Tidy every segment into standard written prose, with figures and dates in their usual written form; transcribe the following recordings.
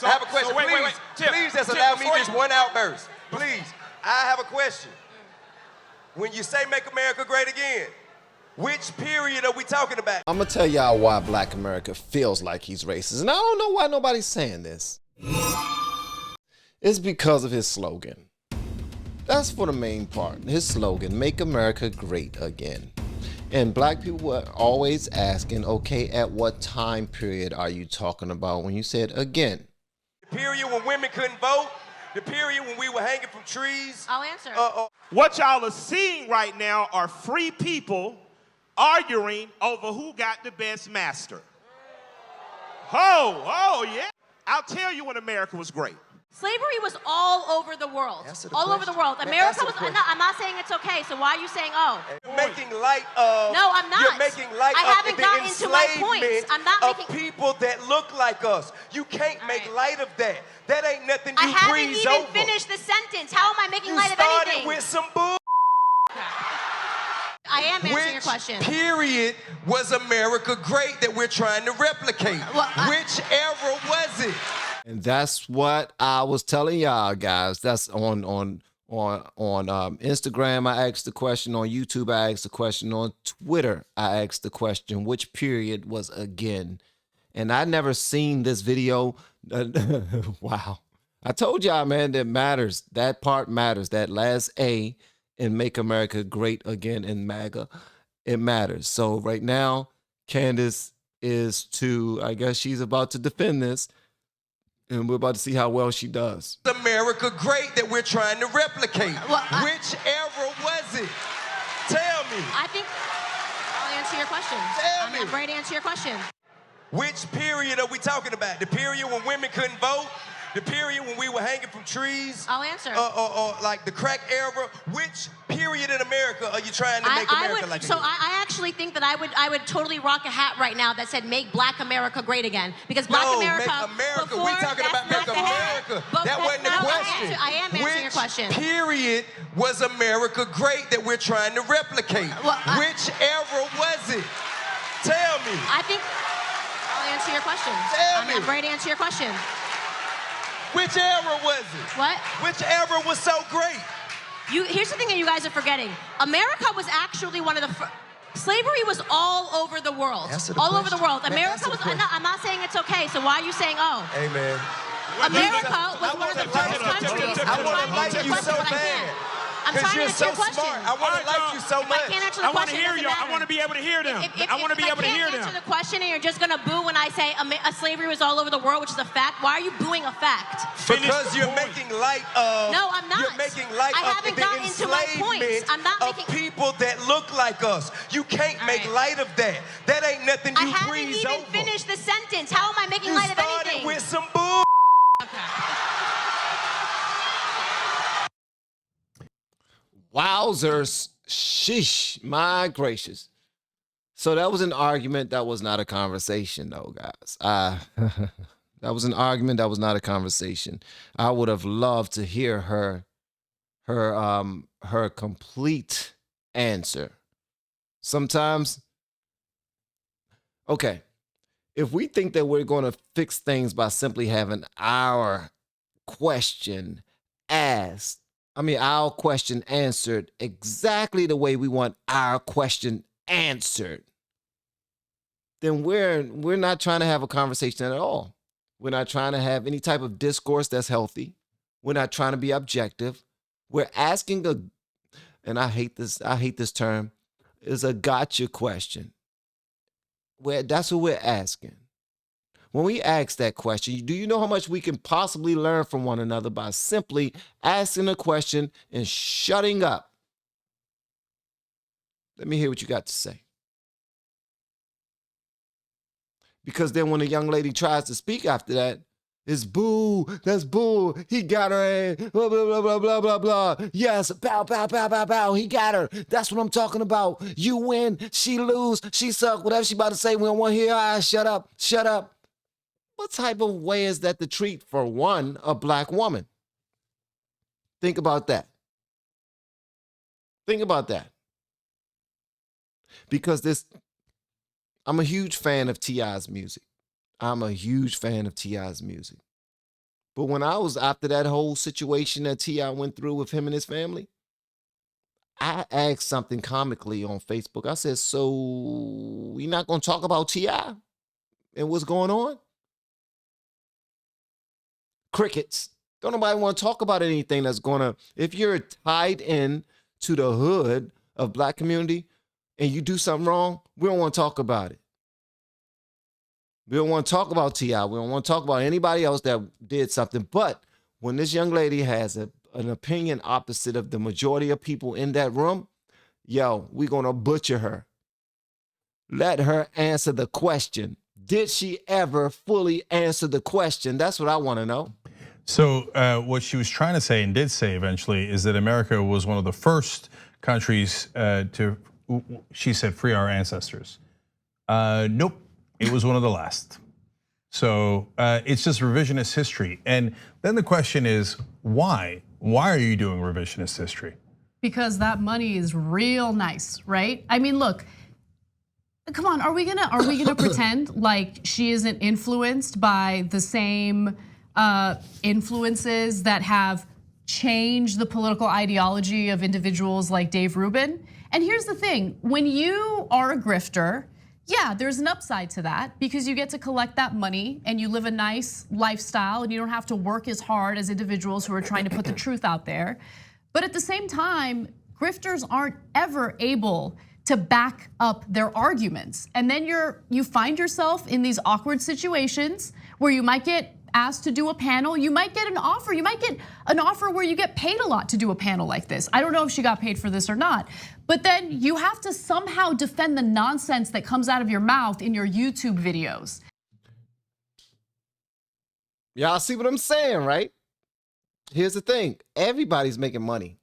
I have a question. So wait, please, wait. Tip, please just Tip, allow me before just one outburst. Please, I have a question. When you say make America great again, which period are we talking about? I'm gonna tell y'all why Black America feels like he's racist. And I don't know why nobody's saying this. It's because of his slogan. That's for the main part. His slogan, make America great again. And black people were always asking, okay, at what time period are you talking about when you said again? The period when women couldn't vote, the period when we were hanging from trees. I'll answer. What y'all are seeing right now are free people arguing over who got the best master. Oh, yeah. I'll tell you when America was great. Slavery was all over the world. All over the world. Man, America was. I'm not saying it's okay. So why are you saying oh? You're making light of. No, I'm not. You're making light I of haven't the gotten into my enslavement points. I'm not of making people that look like us. You can't make light of that. That ain't nothing you I breeze haven't even over. finished the sentence. How am I making You light of started anything? with some bull. I am answering your question. Which period was America great that we're trying to replicate? Which era was it? And that's what I was telling y'all guys. That's on Instagram. I asked the question. On YouTube, I asked the question. On Twitter, I asked the question, which period was again? And I never seen this video. Wow. I told y'all, man, that matters. That part matters. That last A in Make America Great Again in MAGA, it matters. So right now, Candace is I guess she's about to defend this. And we're about to see how well she does. America great that we're trying to replicate. Which era was it? Tell me. I think I'll answer your question. I'm ready to answer your question. Which period are we talking about? The period when women couldn't vote? The period when we were hanging from trees? I'll answer. Or like the crack era? Which period in America are you trying to make America like So I actually think that I would totally rock a hat right now that said make Black America great again. Because Black America. Make America. Before, we're talking about make America. That wasn't the question. I am answering your question. Which period was America great that we're trying to replicate? Which era was it? Tell me. I think I'll answer your question. I'm ready to answer your question. Which era was it? What? Which era was so great? Here's the thing that you guys are forgetting. America was actually one of the slavery was all over the world. All over the world. America was. I'm not saying it's okay. So why are you saying oh? Hey man. America was one of the first countries. I want to like you so bad. I'm trying to answer your question. Smart. I want to like you so much. I can't answer the question. I want to hear you. I want to be able to hear them. I want to be able to hear them. If I can't answer the question and you're just going to boo when I say slavery was all over the world, which is a fact, why are you booing a fact? Because you're making light of. No, I'm not. You're making light of the enslavement of people that look like us. You can't make light of that. That ain't nothing you breeze over. I haven't even finished the sentence. How am I making light of anything? You started with some bull. Wowzers. Sheesh. My gracious. So that was an argument. That was not a conversation, though, guys. That was an argument. That was not a conversation. I would have loved to hear her complete answer. Sometimes, okay, if we think that we're going to fix things by simply having our question asked, our question answered exactly the way we want our question answered, then we're not trying to have a conversation at all. We're not trying to have any type of discourse that's healthy. We're not trying to be objective. We're asking and I hate this term, is a gotcha question. That's what we're asking. When we ask that question, do you know how much we can possibly learn from one another by simply asking a question and shutting up? Let me hear what you got to say. Because then when a young lady tries to speak after that, it's boo, that's boo, he got her, blah, blah, blah, blah, blah, blah, blah. Yes, bow, bow, bow, bow, bow, he got her. That's what I'm talking about. You win, she lose, she suck, whatever she about to say, we don't want to hear, shut up, shut up. What type of way is that to treat, for one, a black woman? Think about that. Think about that. Because I'm a huge fan of T.I.'s music. I'm a huge fan of T.I.'s music. But when I was after that whole situation that T.I. went through with him and his family, I asked something comically on Facebook. I said, so we not going to talk about T.I. and what's going on? Crickets. Don't nobody want to talk about anything that's going to, if you're tied in to the hood of black community and you do something wrong, we don't want to talk about it. We don't want to talk about T.I. We don't want to talk about anybody else that did something. But when this young lady has an opinion opposite of the majority of people in that room, yo, we're going to butcher her. Let her answer the question. Did she ever fully answer the question? That's what I want to know. So what she was trying to say and did say eventually is that America was one of the first countries to, she said, free our ancestors. Nope, it was one of the last. So it's just revisionist history. And then the question is, why? Why are you doing revisionist history? Because that money is real nice, right? I mean, look, come on, are we gonna pretend like she isn't influenced by the same influences that have changed the political ideology of individuals like Dave Rubin? And here's the thing, when you are a grifter, yeah, there's an upside to that because you get to collect that money and you live a nice lifestyle and you don't have to work as hard as individuals who are trying to put the truth out there. But at the same time, grifters aren't ever able to back up their arguments. And then you find yourself in these awkward situations where you might get asked to do a panel, you might get an offer. You might get an offer where you get paid a lot to do a panel like this. I don't know if she got paid for this or not, but then you have to somehow defend the nonsense that comes out of your mouth in your YouTube videos. Y'all see what I'm saying, right? Here's the thing, everybody's making money.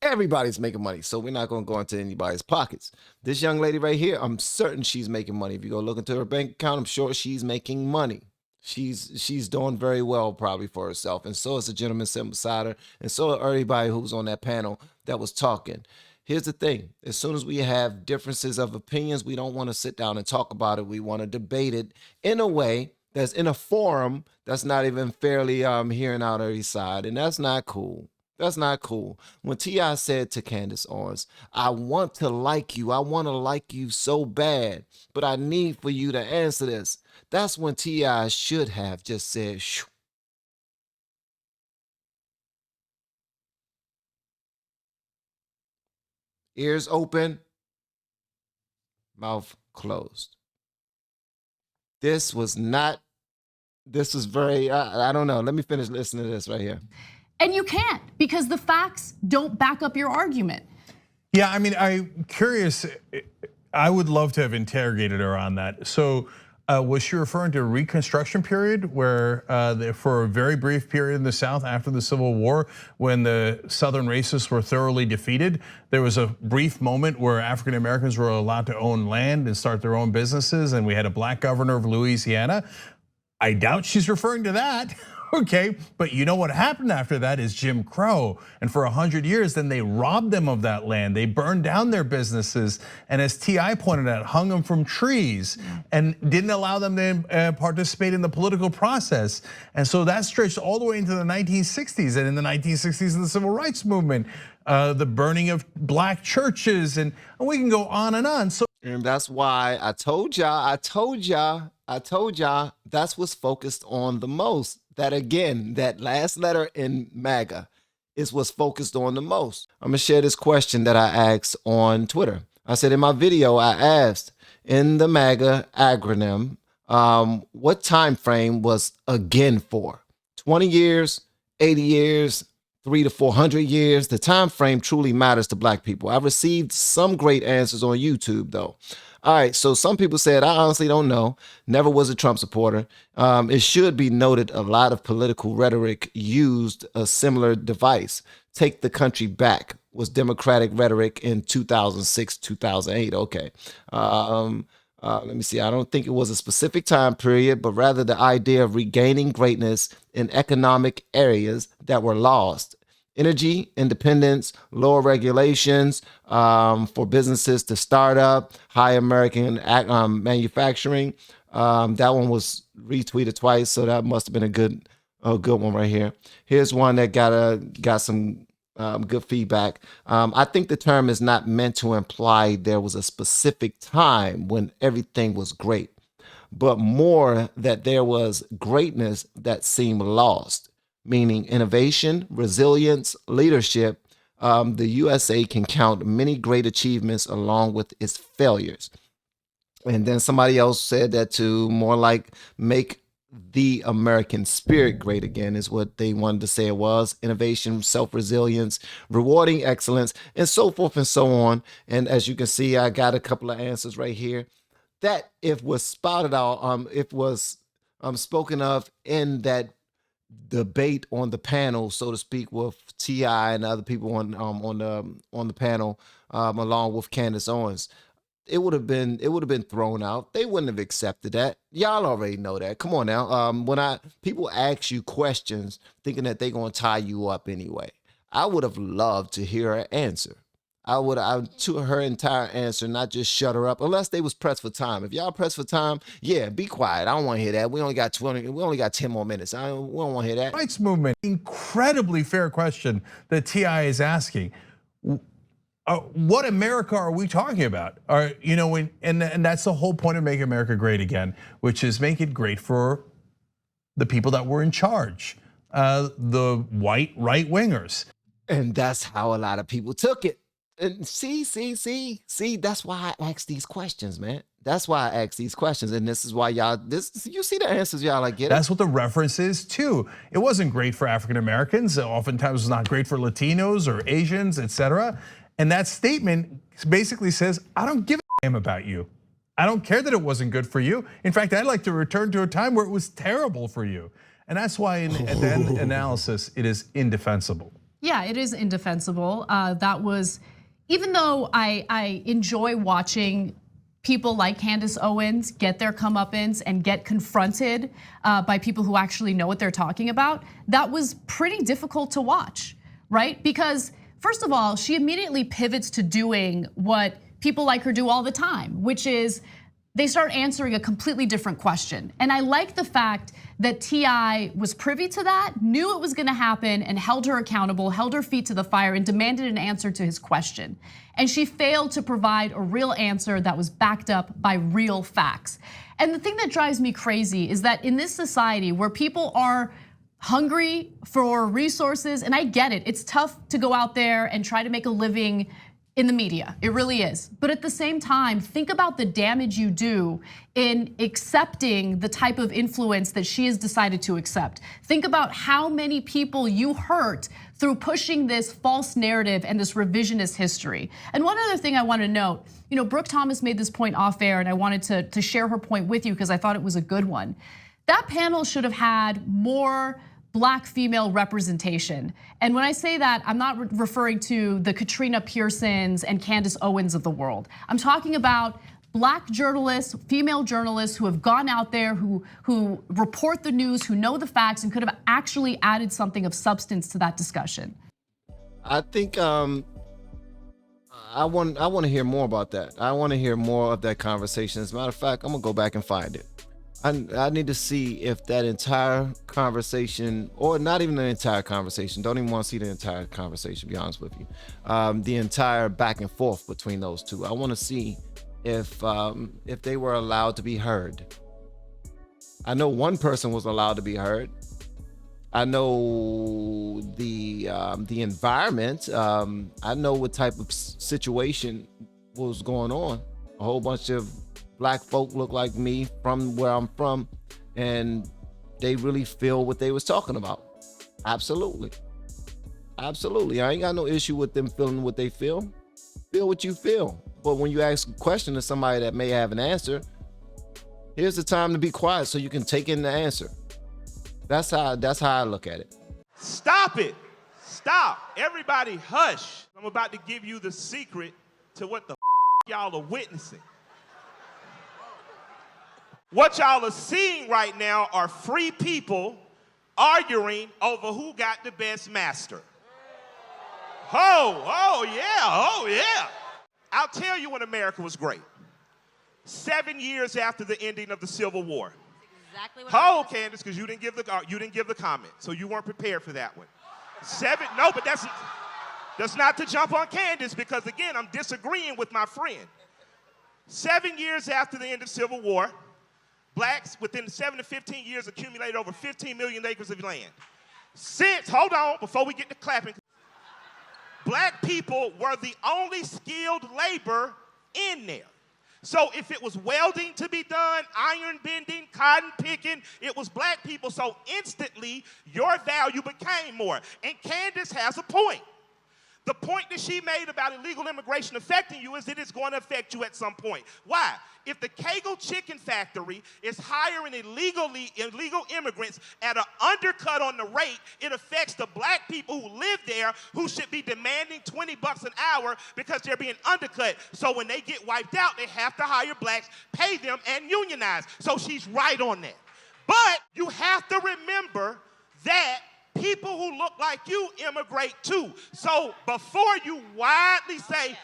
Everybody's making money, so we're not gonna go into anybody's pockets. This young lady right here, I'm certain she's making money. If you go look into her bank account, I'm sure she's making money. She's doing very well probably for herself, and so is the gentleman sitting beside her, and so are everybody who's on that panel that was talking. Here's the thing, as soon as we have differences of opinions, we don't wanna sit down and talk about it. We wanna debate it in a way that's in a forum that's not even fairly hearing out every side, and that's not cool. That's not cool. When T.I. said to Candace Owens, I want to like you. I want to like you so bad, but I need for you to answer this. That's when T.I. should have just said, shoo. Ears open, mouth closed. This was very, I don't know. Let me finish listening to this right here. And you can't, because the facts don't back up your argument. Yeah, I mean, I'm curious. I would love to have interrogated her on that. So was she referring to a Reconstruction period where for a very brief period in the South after the Civil War, when the Southern racists were thoroughly defeated, there was a brief moment where African Americans were allowed to own land and start their own businesses, and we had a black governor of Louisiana? I doubt she's referring to that. Okay, but you know what happened after that is Jim Crow. And for 100 years, then they robbed them of that land. They burned down their businesses. And as T.I. pointed out, hung them from trees and didn't allow them to participate in the political process. And so that stretched all the way into the 1960s. And in the 1960s, in the Civil Rights Movement, the burning of black churches, and we can go on and on. So, and that's why I told y'all, that's what's focused on the most. That again, that last letter in MAGA is what's focused on the most. I'm gonna share this question that I asked on Twitter. I said in my video, I asked in the MAGA acronym, what time frame was again for? 20 years, 80 years, 300 to 400 years. The time frame truly matters to black people. I received some great answers on YouTube though. All right, so some people said, I honestly don't know, never was a Trump supporter. It should be noted a lot of political rhetoric used a similar device. Take the country back was Democratic rhetoric in 2006, 2008. Okay. Let me see. I don't think it was a specific time period, but rather the idea of regaining greatness in economic areas that were lost. Energy independence, lower regulations for businesses to start up, high American manufacturing, That one was retweeted twice, so that must have been a good one right here. Here's one that got some good feedback. I think the term is not meant to imply there was a specific time when everything was great, but more that there was greatness that seemed lost, meaning innovation, resilience, leadership. The USA can count many great achievements along with its failures. And then somebody else said that too, more like make the American spirit great again is what they wanted to say it was. Innovation, self-resilience, rewarding excellence, and so forth and so on. And as you can see, I got a couple of answers right here. That if was spouted out, if was spoken of in that debate on the panel, so to speak, with T.I. and other people on the panel, along with Candace Owens, it would have been thrown out. They wouldn't have accepted that. Y'all already know that. Come on now. When people ask you questions thinking that they're gonna tie you up anyway, I would have loved to hear her answer. To her entire answer, not just shut her up, unless they was pressed for time. If y'all pressed for time, yeah, be quiet. I don't want to hear that. We only got 10 more minutes. We don't want to hear that. Rights movement, incredibly fair question that T.I. is asking. What America are we talking about? And that's the whole point of Make America Great Again, which is make it great for the people that were in charge, the white right-wingers. And that's how a lot of people took it. And see, that's why I ask these questions, man. That's why I ask these questions. And this is why you see the answers y'all like get. That's what the reference is too. It wasn't great for African Americans. Oftentimes it's not great for Latinos or Asians, etc. And that statement basically says, I don't give a damn about you. I don't care that it wasn't good for you. In fact, I'd like to return to a time where it was terrible for you. And that's why at the end analysis, it is indefensible. Yeah, it is indefensible. That was, even though I enjoy watching people like Candace Owens get their comeuppance and get confronted by people who actually know what they're talking about, that was pretty difficult to watch, right? Because first of all, she immediately pivots to doing what people like her do all the time, which is they start answering a completely different question. And I like the fact that T.I. was privy to that, knew it was gonna happen, and held her accountable, held her feet to the fire, and demanded an answer to his question. And she failed to provide a real answer that was backed up by real facts. And the thing that drives me crazy is that in this society where people are hungry for resources, and I get it, it's tough to go out there and try to make a living in the media, it really is. But at the same time, think about the damage you do in accepting the type of influence that she has decided to accept. Think about how many people you hurt through pushing this false narrative and this revisionist history. And one other thing I want to note, Brooke Thomas made this point off air, and I wanted to share her point with you because I thought it was a good one. That panel should have had more Black female representation. And when I say that, I'm not referring to the Katrina Pearsons and Candace Owens of the world. I'm talking about Black journalists, female journalists who have gone out there, who report the news, who know the facts, and could have actually added something of substance to that discussion. I think I want to hear more about that. I want to hear more of that conversation. As a matter of fact, I'm gonna go back and find it. I need to see if that entire conversation, or not even the entire conversation, don't even want to see the entire conversation, to be honest with you. The entire back and forth between those two. I want to see if they were allowed to be heard. I know one person was allowed to be heard. I know the environment. I know what type of situation was going on. A whole bunch of Black folk look like me from where I'm from, and they really feel what they was talking about. Absolutely. I ain't got no issue with them feeling what they feel. Feel what you feel. But when you ask a question to somebody that may have an answer, here's the time to be quiet so you can take in the answer. That's how I look at it. Stop it. Stop. Everybody hush. I'm about to give you the secret to what the y'all are witnessing. What y'all are seeing right now are free people arguing over who got the best master. Oh yeah. I'll tell you when America was great. 7 years after the ending of the Civil War. Exactly what Hold, Candace, because you didn't give the comment, so you weren't prepared for that one. No, but that's not to jump on Candace, because again, I'm disagreeing with my friend. 7 years after the end of Civil War, blacks within 7 to 15 years accumulated over 15 million acres of land. Hold on, before we get to clapping, black people were the only skilled labor in there. So if it was welding to be done, iron bending, cotton picking, it was black people. So instantly, your value became more. And Candace has a point. The point that she made about illegal immigration affecting you is that it's going to affect you at some point. Why? If the Kegel Chicken Factory is hiring illegal immigrants at an undercut on the rate, it affects the black people who live there who should be demanding $20 an hour because they're being undercut. So when they get wiped out, they have to hire blacks, pay them, and unionize. So she's right on that. But you have to remember that people who look like you immigrate too. So before you widely say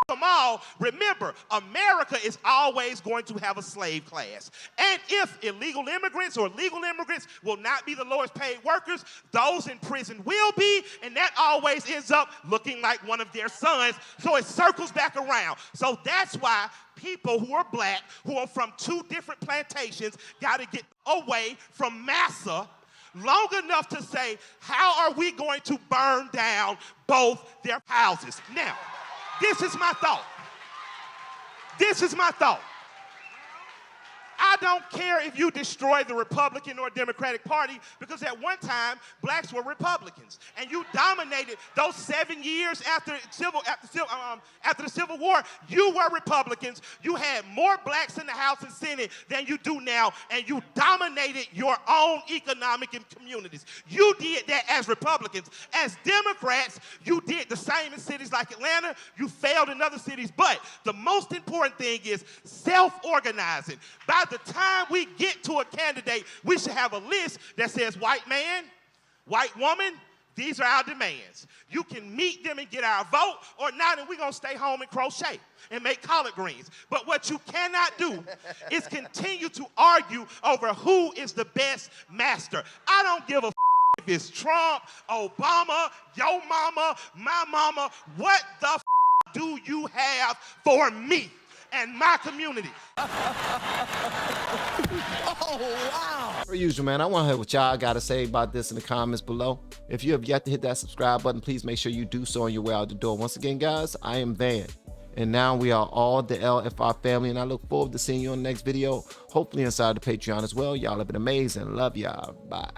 them all, remember, America is always going to have a slave class. And if illegal immigrants or legal immigrants will not be the lowest paid workers, those in prison will be, and that always ends up looking like one of their sons. So it circles back around. So that's why people who are black, who are from 2 different plantations, got to get away from massa long enough to say, how are we going to burn down both their houses? Now, this is my thought. This is my thought. I don't care if you destroy the Republican or Democratic Party, because at one time, blacks were Republicans. And you dominated those 7 years after the Civil War. You were Republicans. You had more blacks in the House and Senate than you do now, and you dominated your own economic communities. You did that as Republicans. As Democrats, you did the same in cities like Atlanta. You failed in other cities. But the most important thing is self-organizing. By the time we get to a candidate, we should have a list that says white man, white woman, these are our demands. You can meet them and get our vote, or not, and we're going to stay home and crochet and make collard greens. But what you cannot do is continue to argue over who is the best master. I don't give a if it's Trump, Obama, your mama, my mama. What the do you have for me and my community? Oh, wow. Per usual, man, I want to hear what y'all got to say about this in the comments below. If you have yet to hit that subscribe button, please make sure you do so on your way out the door. Once again, guys, I am Van, and now we are all the LFR family, and I look forward to seeing you on the next video, hopefully inside the Patreon as well. Y'all have been amazing. Love y'all. Bye.